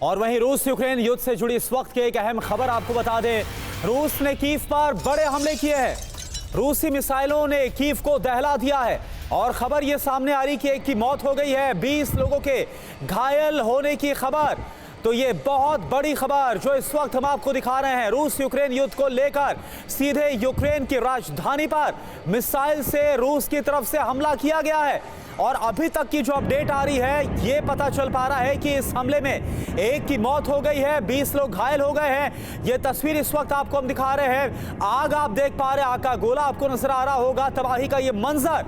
और वहीं रूस यूक्रेन युद्ध से जुड़ी इस वक्त की एक अहम खबर आपको बता दें। रूस ने कीव पर बड़े हमले किए हैं। रूसी मिसाइलों ने कीव को दहला दिया है और खबर यह सामने आ रही कि एक की मौत हो गई है, 20 लोगों के घायल होने की खबर। तो ये बहुत बड़ी खबर जो इस वक्त हम आपको दिखा रहे हैं। रूस यूक्रेन युद्ध को लेकर सीधे यूक्रेन की राजधानी पर मिसाइल से रूस की तरफ से हमला किया गया है और अभी तक की जो अपडेट आ रही है ये पता चल पा रहा है कि इस हमले में एक की मौत हो गई है, 20 लोग घायल हो गए हैं। ये तस्वीर इस वक्त आपको हम दिखा रहे हैं। आग आप देख पा रहे हैं, आग का गोला आपको नजर आ रहा होगा। तबाही का ये मंजर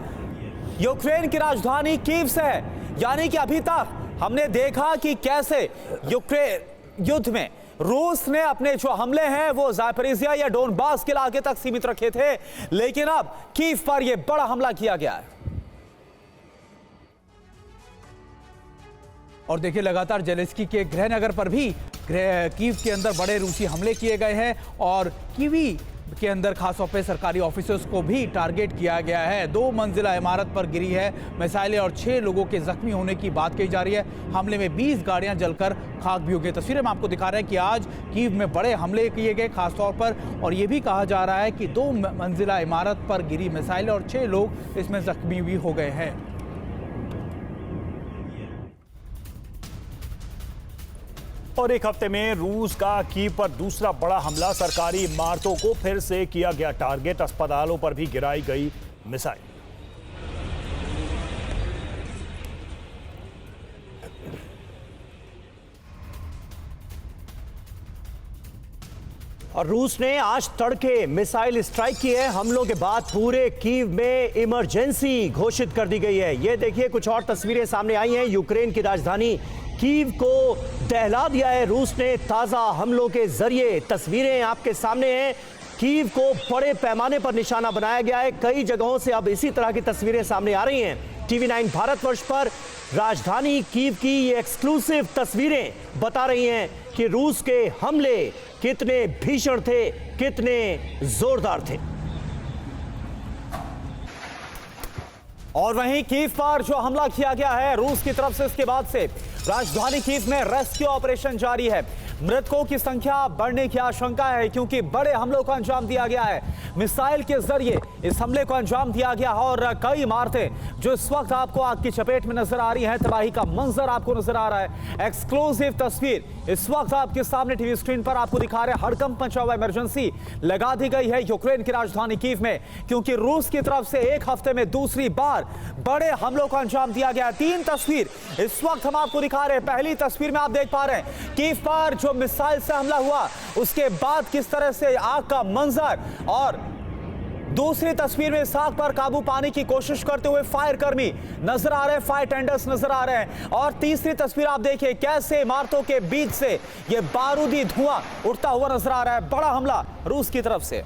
यूक्रेन की राजधानी कीव से है। यानी कि अभी तक हमने देखा कि कैसे यूक्रेन युद्ध में रूस ने अपने जो हमले हैं वो ज़ापोरिज़िया या डोनबास के इलाके तक सीमित रखे थे, लेकिन अब कीव पर यह बड़ा हमला किया गया है। और देखिए लगातार जेलेंस्की के गृहनगर पर भी कीव के अंदर बड़े रूसी हमले किए गए हैं और कीवी के अंदर खासतौर पे सरकारी ऑफिसर्स को भी टारगेट किया गया है। 2 मंजिला इमारत पर गिरी है मिसाइलें और 6 लोगों के जख्मी होने की बात कही जा रही है। हमले में 20 गाड़ियां जलकर खाक भी हो गई। तस्वीरें हम आपको दिखा रहे हैं कि आज कीव में बड़े हमले किए गए खासतौर पर, और ये भी कहा जा रहा है कि 2 मंजिला इमारत पर गिरी मिसाइलें और 6 लोग इसमें जख्मी भी हो गए हैं। और एक हफ्ते में रूस का कीव पर दूसरा बड़ा हमला, सरकारी इमारतों को फिर से किया गया टारगेट, अस्पतालों पर भी गिराई गई मिसाइल। और रूस ने आज तड़के मिसाइल स्ट्राइक की है। हमलों के बाद पूरे कीव में इमरजेंसी घोषित कर दी गई है। ये देखिए कुछ और तस्वीरें सामने आई हैं। यूक्रेन की राजधानी कीव को दहला दिया है रूस ने ताज़ा हमलों के जरिए। तस्वीरें आपके सामने हैं। कीव को बड़े पैमाने पर निशाना बनाया गया है। कई जगहों से अब इसी तरह की तस्वीरें सामने आ रही हैं। TV9 भारतवर्ष पर राजधानी कीव की ये एक्सक्लूसिव तस्वीरें बता रही हैं कि रूस के हमले कितने भीषण थे, कितने जोरदार थे। और वहीं कीव पर जो हमला किया गया है रूस की तरफ से, इसके बाद से राजधानी कीव में रेस्क्यू ऑपरेशन जारी है। मृतकों की संख्या बढ़ने की आशंका है क्योंकि बड़े हमलों को अंजाम दिया गया है। मिसाइल के जरिए इस हमले को अंजाम दिया गया है और कई इमारतें जो इस वक्त आपको आग की चपेट में नजर आ रही हैं, तबाही का मंजर आपको नजर आ रहा है। एक्सक्लूसिव तस्वीर इस वक्त आपके सामने टीवी स्क्रीन पर आपको दिखा रहे हैं। हड़कंप मचा हुआ इमरजेंसी लगा दी गई है यूक्रेन की राजधानी कीव में क्योंकि रूस की तरफ से एक हफ्ते में दूसरी बार बड़े हमलों को अंजाम दिया गया है। 3 तस्वीर इस वक्त हम आपको दिखा रहे हैं। पहली तस्वीर में आप देख पा रहे हैं कीव पर जो मिसाइल से हमला हुआ, उसके बाद किस तरह से आग का मंजर, और दूसरी तस्वीर में इस आग पर काबू पाने की कोशिश करते हुए फायर कर्मी नजर आ रहे हैं, फायर टेंडर्स नजर आ रहे हैं। और तीसरी तस्वीर आप देखिए कैसे इमारतों के बीच से यह बारूदी धुआं उठता हुआ नजर आ रहा है। बड़ा हमला रूस की तरफ से।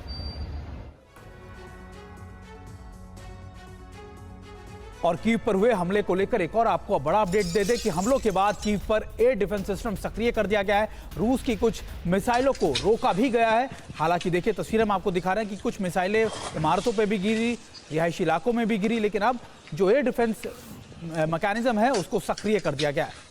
और कीव पर हुए हमले को लेकर एक और आपको बड़ा अपडेट दे दें कि हमलों के बाद कीव पर एयर डिफेंस सिस्टम सक्रिय कर दिया गया है। रूस की कुछ मिसाइलों को रोका भी गया है। हालांकि देखिए तस्वीरें हम आपको दिखा रहे हैं कि कुछ मिसाइलें इमारतों पे भी गिरी, रिहायशी इलाकों में भी गिरी, लेकिन अब जो एयर डिफेंस मैकेनिज्म है उसको सक्रिय कर दिया गया है।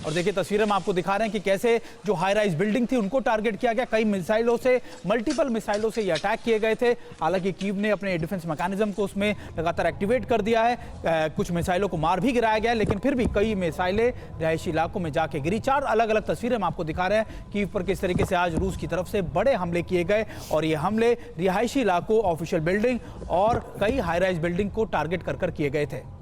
और देखिए तस्वीरें हम आपको दिखा रहे हैं कि कैसे जो हाई राइज बिल्डिंग थी उनको टारगेट किया गया। कई मिसाइलों से, मल्टीपल मिसाइलों से ये अटैक किए गए थे। हालांकि कीव ने अपने डिफेंस मैकेनिज्म को उसमें लगातार एक्टिवेट कर दिया है। कुछ मिसाइलों को मार भी गिराया गया, लेकिन फिर भी कई मिसाइलें रिहायशी इलाकों में जाके गिरी। 4 अलग अलग तस्वीरें हम आपको दिखा रहे हैं कीव पर किस तरीके से आज रूस की तरफ से बड़े हमले किए गए और ये हमले रिहायशी इलाकों, ऑफिशियल बिल्डिंग और कई हाई राइज बिल्डिंग को टारगेट कर किए गए थे।